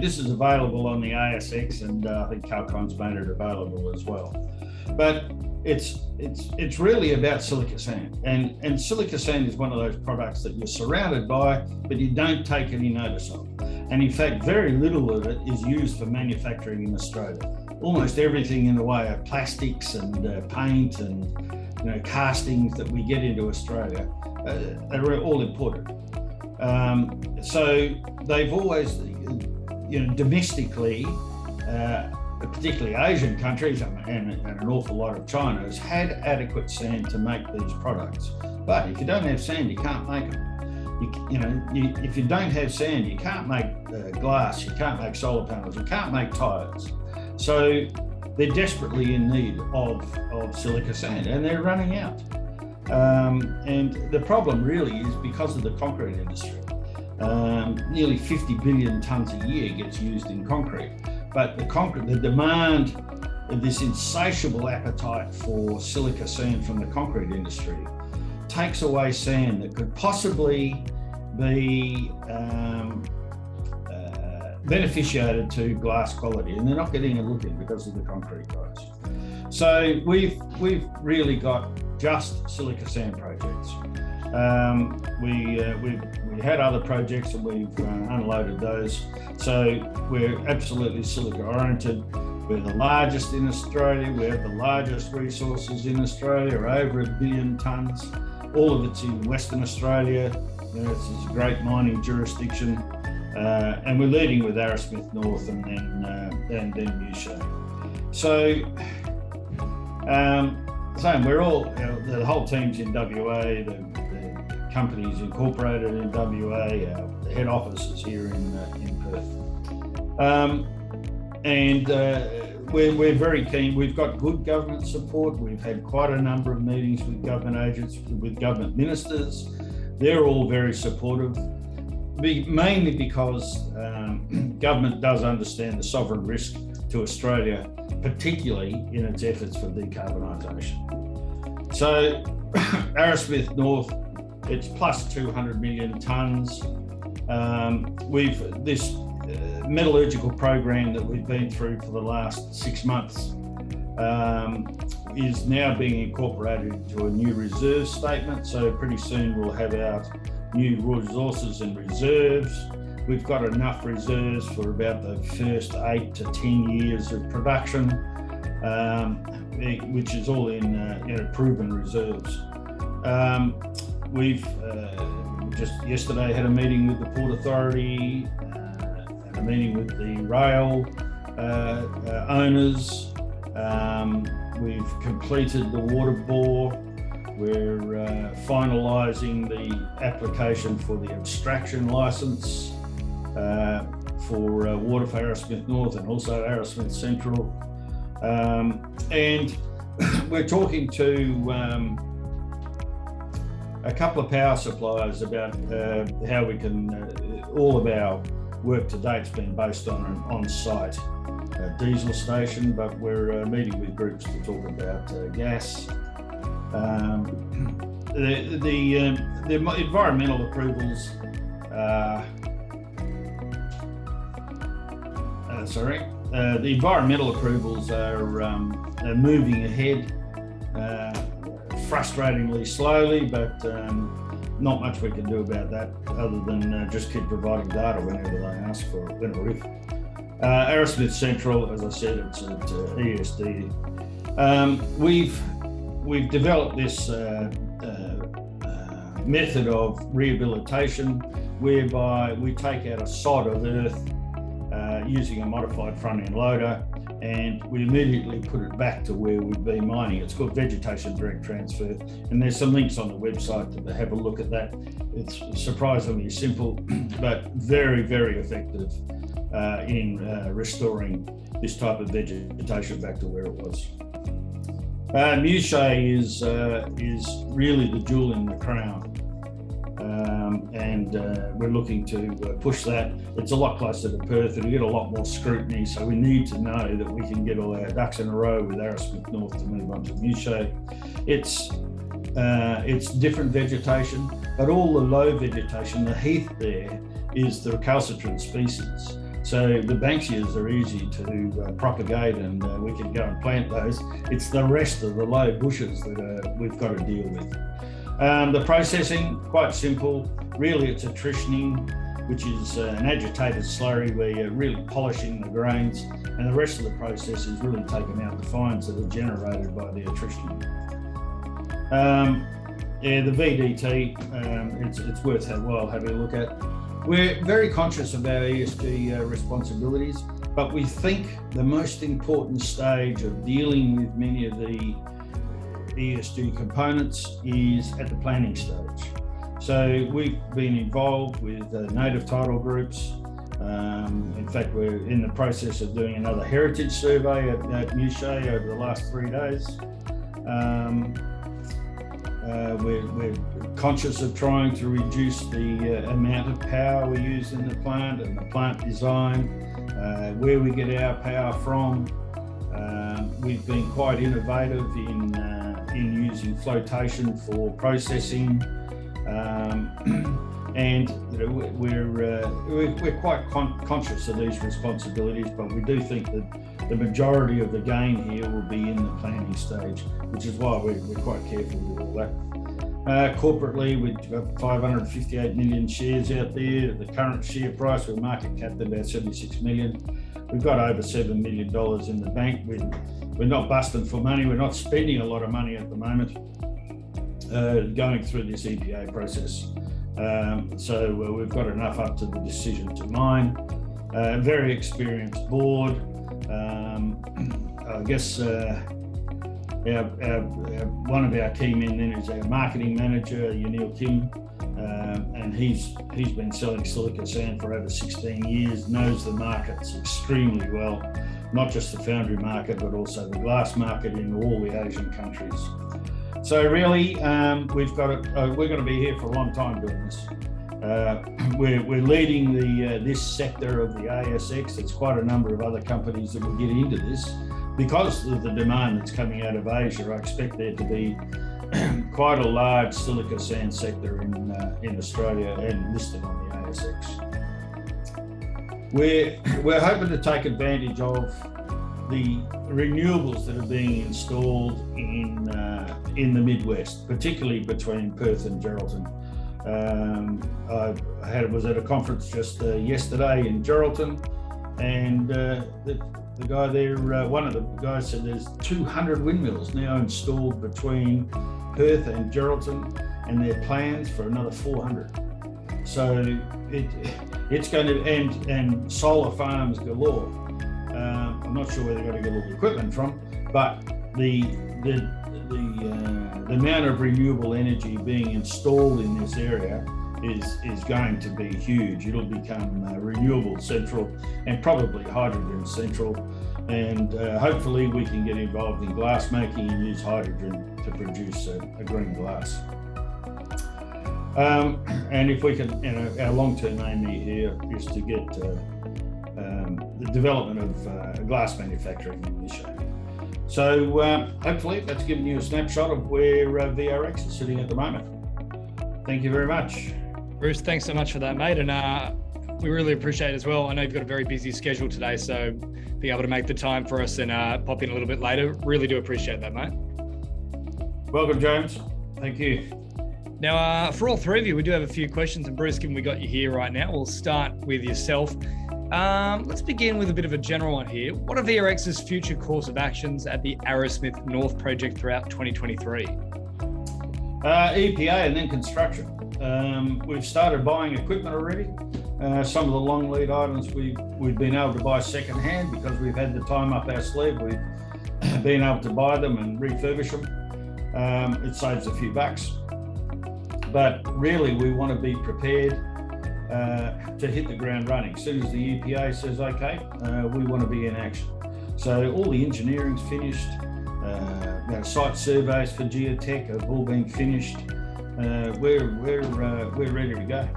this is available on the ASX, and I think Kalkine's made it available as well. But it's really about silica sand, and silica sand is one of those products that you're surrounded by, but you don't take any notice of. And in fact, very little of it is used for manufacturing in Australia. Almost everything in the way of plastics and paint and castings that we get into Australia are all imported. So they've always, domestically, particularly Asian countries and an awful lot of China, has had adequate sand to make these products. But if you don't have sand, you can't make them. If you don't have sand, you can't make glass, you can't make solar panels, you can't make tyres. So they're desperately in need of silica sand, and they're running out. And the problem really is because of the concrete industry. Nearly 50 billion tonnes a year gets used in concrete, but the demand, this insatiable appetite for silica sand from the concrete industry takes away sand that could possibly be beneficiated to glass quality, and they're not getting a look in because of the concrete guys. So we've really got just silica sand projects. We had other projects and we've unloaded those. So we're absolutely silica oriented. We're the largest in Australia. We have the largest resources in Australia, over 1 billion tonnes. All of it's in Western Australia. It's a great mining jurisdiction. And we're leading with Arrowsmith North and then Muchea. So, we're all, the whole team's in WA, the company's incorporated in WA, the head office is here in Perth. We're very keen. We've got good government support. We've had quite a number of meetings with government agents, with government ministers. They're all very supportive, mainly because government does understand the sovereign risk to Australia, particularly in its efforts for decarbonisation. So Arrowsmith North, it's plus 200 million tonnes. This metallurgical program that we've been through for the last 6 months is now being incorporated into a new reserve statement. So pretty soon we'll have our new resources and reserves. We've got enough reserves for about the first 8 to 10 years of production, which is all in proven reserves. We've just yesterday had a meeting with the Port Authority, a meeting with the rail owners. We've completed the water bore. We're finalising the application for the abstraction licence for water for Arrowsmith North and also Arrowsmith Central. And we're talking to a couple of power suppliers about how we can, all of our work to date's been based on an on-site diesel station, but we're meeting with groups to talk about gas. The environmental approvals, the environmental approvals are moving ahead frustratingly slowly, but not much we can do about that other than just keep providing data whenever they ask for it, when or if. Arrowsmith Central, as I said, it's at ESD. We've developed this method of rehabilitation whereby we take out a sod of earth using a modified front-end loader, and we immediately put it back to where we've been mining. It's called vegetation direct transfer, and there's some links on the website to have a look at that. It's surprisingly simple, but very, very effective in restoring this type of vegetation back to where it was. Muchea is really the jewel in the crown, and we're looking to push that. It's a lot closer to Perth. It'll get a lot more scrutiny, so we need to know that we can get all our ducks in a row with Arrowsmith North to move on to Muchea. It's different vegetation, but all the low vegetation, the heath there, is the recalcitrant species. So the Banksias are easy to propagate, and we can go and plant those. It's the rest of the low bushes that we've got to deal with. The processing, quite simple. Really, it's attritioning, which is an agitated slurry where you're really polishing the grains, and the rest of the process is really taking out the fines that are generated by the attritioning. Yeah, the VDT, it's worth having a look at. We're very conscious of our ESG responsibilities, but we think the most important stage of dealing with many of the ESG components is at the planning stage. So we've been involved with native title groups. In fact, we're in the process of doing another heritage survey at Muchea over the last 3 days. We're conscious of trying to reduce the amount of power we use in the plant and the plant design, where we get our power from. We've been quite innovative in using flotation for processing, and we're quite conscious of these responsibilities, but we do think that the majority of the gain here will be in the planning stage, which is why we're quite careful with all that. Corporately, we've got 558 million shares out there. The current share price, we're market capped at about 76 million. We've got over $7 million in the bank. We're not busting for money. We're not spending a lot of money at the moment going through this EPA process. So we've got enough up to the decision to mine. Very experienced board. I guess one of our key men then is our marketing manager, Yanil Kim, and he's been selling silica sand for over 16 years, knows the markets extremely well, not just the foundry market, but also the glass market in all the Asian countries. So really, we're going to be here for a long time doing this. We're leading this sector of the ASX. It's quite a number of other companies that will get into this. Because of the demand that's coming out of Asia, I expect there to be quite a large silica sand sector in Australia and listed on the ASX. We're hoping to take advantage of the renewables that are being installed in the Midwest, particularly between Perth and Geraldton. I was at a conference just yesterday in Geraldton, and the guy there, one of the guys said there's 200 windmills now installed between Perth and Geraldton, and there are plans for another 400. So it's going to, and solar farms galore. I'm not sure where they're going to get all the equipment from, but the amount of renewable energy being installed in this area is going to be huge. It'll become renewable central and probably hydrogen central, and hopefully we can get involved in glass making and use hydrogen to produce a green glass. And if we can, our long-term aim here is to get the development of glass manufacturing in Muchea. So hopefully that's given you a snapshot of where VRX is sitting at the moment. Thank you very much. Bruce, thanks so much for that, mate. And we really appreciate it as well. I know you've got a very busy schedule today, so being able to make the time for us and pop in a little bit later, really do appreciate that, mate. Welcome, James. Thank you. Now, for all three of you, we do have a few questions. And Bruce, given we got you here right now, we'll start with yourself. Let's begin with a bit of a general one here. What are VRX's future course of actions at the Arrowsmith North project throughout 2023? EPA and then construction. We've started buying equipment already. Some of the long lead items we've been able to buy secondhand because we've had the time up our sleeve. We've been able to buy them and refurbish them. It saves a few bucks. But really, we want to be prepared to hit the ground running. As soon as the EPA says, okay, we want to be in action. So all the engineering's finished. Site surveys for geotech have all been finished. We're ready to go.